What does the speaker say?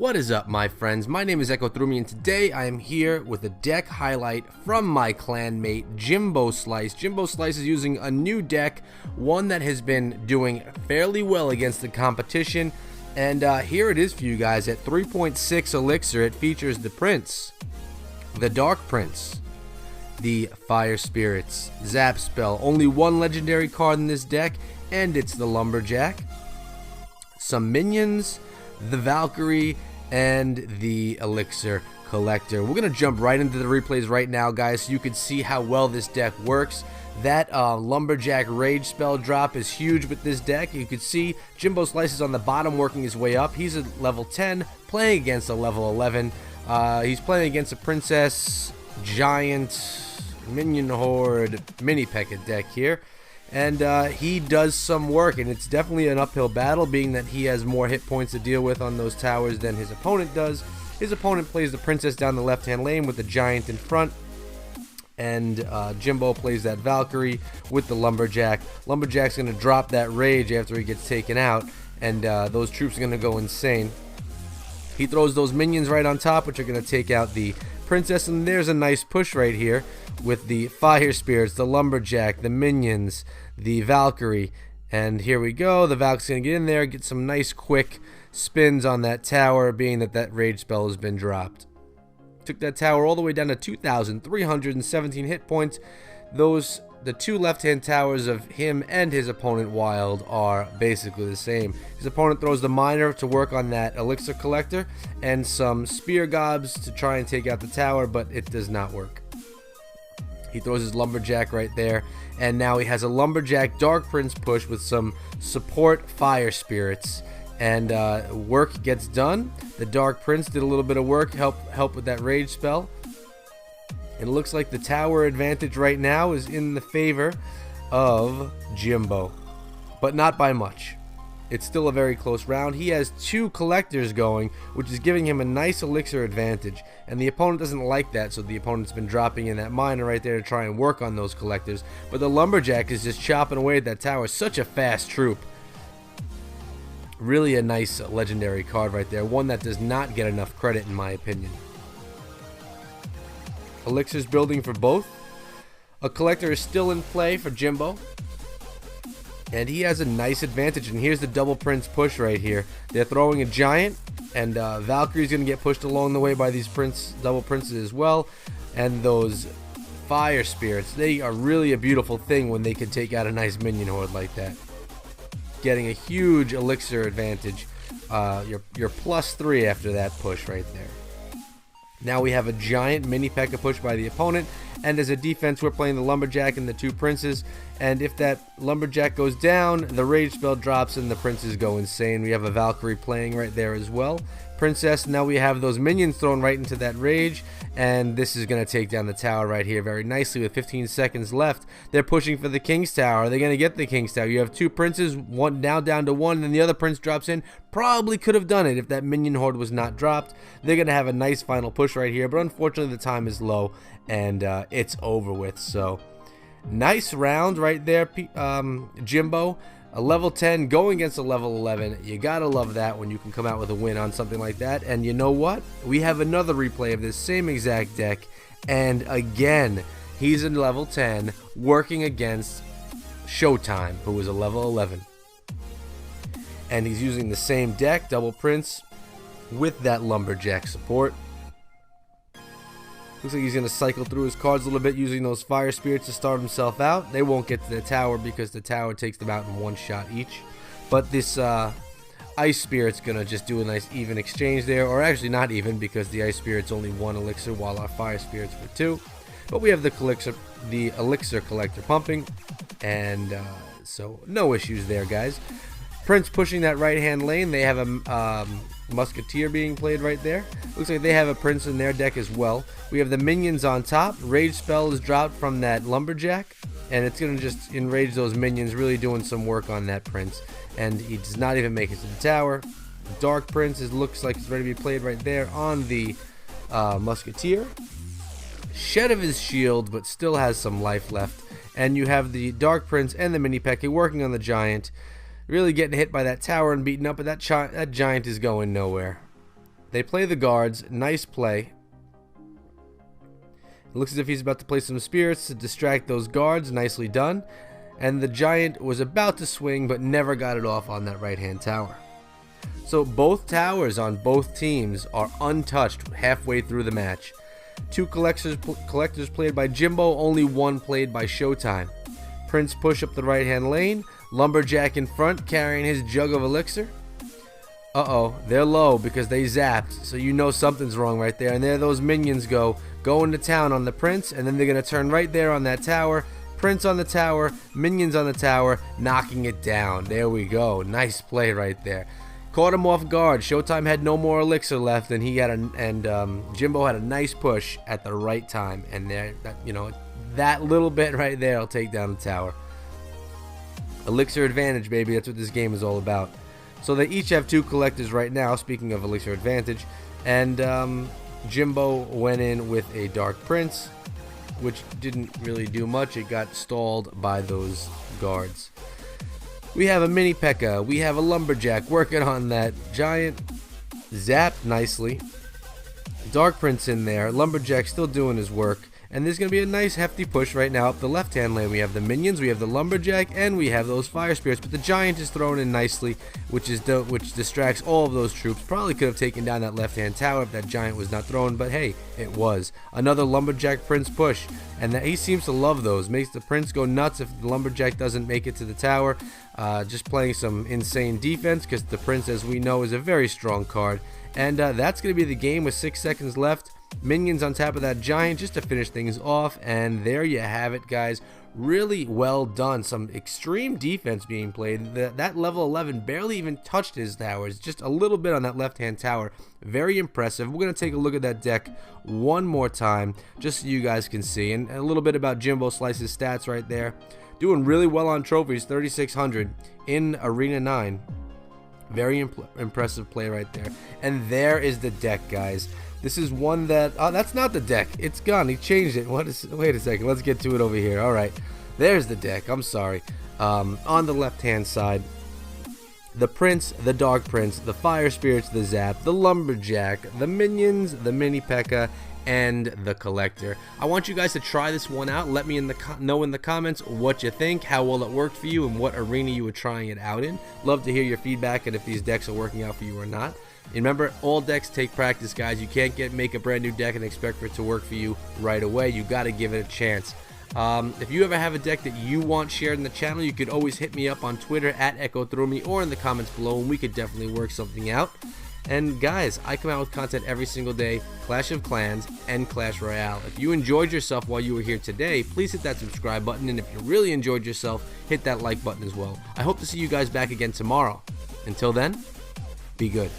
What is up, my friends? My name is Echo Thrumi, and today I am here with a deck highlight from my clanmate Jimbo Slice. Jimbo Slice is using a new deck, one that has been doing fairly well against the competition, and here it is for you guys. At 3.6 elixir, it features the Prince, the Dark Prince, the Fire Spirits, Zap Spell, only one legendary card in this deck, and it's the Lumberjack, some minions, the Valkyrie, and the Elixir Collector. We're going to jump right into the replays right now, guys, so you can see how well this deck works. That Lumberjack Rage spell drop is huge with this deck. You can see Jimbo Slice is on the bottom working his way up. He's at level 10, playing against a level 11. He's playing against a Princess, Giant, Minion Horde, Mini P.E.K.K.A deck here. And he does some work, and it's definitely an uphill battle, being that he has more hit points to deal with on those towers than his opponent does. His opponent plays the Princess down the left-hand lane with the Giant in front, and Jimbo plays that Valkyrie with the Lumberjack. Lumberjack's going to drop that Rage after he gets taken out, and those troops are going to go insane. He throws those minions right on top, which are going to take out the Princess, and there's a nice push right here with the Fire Spirits, the Lumberjack, the minions, the Valkyrie, and here we go. The Valkyrie's gonna get in there, get some nice quick spins on that tower, being that that Rage spell has been dropped. Took that tower all the way down to 2,317 hit points. The two left-hand towers of him and his opponent Wild are basically the same. His opponent throws the Miner to work on that Elixir Collector and some Spear Gobs to try and take out the tower, but it does not work. He throws his Lumberjack right there, and now he has a Lumberjack Dark Prince push with some support Fire Spirits, and work gets done. The Dark Prince did a little bit of work, help with that Rage spell. It looks like the tower advantage right now is in the favor of Jimbo, but not by much. It's still a very close round. He has two collectors going, which is giving him a nice elixir advantage, and the opponent doesn't like that, so the opponent's been dropping in that miner right there to try and work on those collectors. But the Lumberjack is just chopping away at that tower. Such a fast troop. Really a nice legendary card right there, one that does not get enough credit in my opinion. Elixirs building for both. A collector is still in play for Jimbo, and he has a nice advantage. And here's the double Prince push right here. They're throwing a Giant, and Valkyrie's going to get pushed along the way by these double Princes as well. And those Fire Spirits, they are really a beautiful thing when they can take out a nice minion horde like that. Getting a huge elixir advantage. You're +3 after that push right there. Now we have a Giant Mini P.E.K.K.A push by the opponent, and as a defense we're playing the Lumberjack and the two Princes, and if that Lumberjack goes down, the Rage spell drops and the Princes go insane. We have a Valkyrie playing right there as well. Princess, now we have those minions thrown right into that Rage, and this is going to take down the tower right here very nicely with 15 seconds left. They're pushing for the King's Tower. Are they going to get the King's Tower? You have two Princes, one now down to one, and the other Prince drops in. Probably could have done it if that minion horde was not dropped. They're going to have a nice final push right here, but unfortunately the time is low, and it's over with. So nice round right there, Jimbo. A level 10 going against a level 11. You gotta love that when you can come out with a win on something like that. And you know what? We have another replay of this same exact deck, and again he's in level 10 working against Showtime, who is a level 11, and he's using the same deck, double Prince, with that Lumberjack support. Looks like he's going to cycle through his cards a little bit using those Fire Spirits to start himself out. They won't get to the tower because the tower takes them out in one shot each. But this Ice Spirit's going to just do a nice even exchange there. Or actually not even, because the Ice Spirit's only one elixir while our Fire Spirits were two. But we have the Elixir Collector pumping. And so no issues there, guys. Prince pushing that right-hand lane. They have a Musketeer being played right there. Looks like they have a Prince in their deck as well. We have the minions on top. Rage spell is dropped from that Lumberjack, and it's going to just enrage those minions, really doing some work on that Prince. And he does not even make it to the tower. Dark Prince looks like it's ready to be played right there on the Musketeer. Shed of his shield, but still has some life left. And you have the Dark Prince and the Mini P.E.K.K.A working on the Giant. Really getting hit by that tower and beaten up, but that Giant is going nowhere. They play the guards. Nice play. It looks as if he's about to play some spirits to distract those guards. Nicely done. And the giant was about to swing but never got it off on that right-hand tower. So both towers on both teams are untouched halfway through the match. 2 collectors played by Jimbo, only 1 played by Showtime. Prince push up the right-hand lane. Lumberjack in front carrying his jug of elixir. Uh-oh, they're low because they zapped, so you know something's wrong right there. And there those minions going to town on the Prince, and then they're going to turn right there on that tower. Prince on the tower, minions on the tower, knocking it down. There we go. Nice play right there. Caught him off guard. Showtime had no more elixir left, and Jimbo had a nice push at the right time. And there, that little bit right there will take down the tower. Elixir advantage, baby. That's what this game is all about. So they each have 2 collectors right now, speaking of elixir advantage. And Jimbo went in with a Dark Prince, which didn't really do much. It got stalled by those guards. We have a mini P.E.K.K.A. We have a Lumberjack working on that giant. Zapped nicely. Dark Prince in there. Lumberjack still doing his work. And there's going to be a nice hefty push right now up the left-hand lane. We have the minions, we have the Lumberjack, and we have those fire spirits. But the giant is thrown in nicely, which distracts all of those troops. Probably could have taken down that left-hand tower if that giant was not thrown, but hey, it was. Another Lumberjack Prince push, and he seems to love those. Makes the Prince go nuts if the Lumberjack doesn't make it to the tower. Just playing some insane defense, because the Prince, as we know, is a very strong card. And that's going to be the game with 6 seconds left. Minions on top of that giant just to finish things off, and there you have it, guys. Really well done. Some extreme defense being played. That level 11 barely even touched his towers, just a little bit on that left-hand tower. Very impressive. We're going to take a look at that deck one more time just so you guys can see, and a little bit about Jimbo Slice's stats right there. Doing really well on trophies, 3,600 in Arena 9. Very impressive play right there. And there is the deck, guys. This is one that, that's not the deck. It's gone. He changed it. Wait a second. Let's get to it over here. All right. There's the deck. I'm sorry. On the left-hand side, the Prince, the Dark Prince, the Fire Spirits, the Zap, the Lumberjack, the Minions, the Mini P.E.K.K.A., and the Collector. I want you guys to try this one out. Let me know in the comments what you think, how well it worked for you, and what arena you were trying it out in. Love to hear your feedback and if these decks are working out for you or not. Remember, all decks take practice, guys. You can't make a brand new deck and expect for it to work for you right away. You got to give it a chance. If you ever have a deck that you want shared in the channel, you could always hit me up on Twitter at EchoThruMe or in the comments below, and we could definitely work something out. And guys, I come out with content every single day, Clash of Clans and Clash Royale. If you enjoyed yourself while you were here today, please hit that subscribe button, and if you really enjoyed yourself, hit that like button as well. I hope to see you guys back again tomorrow. Until then, be good.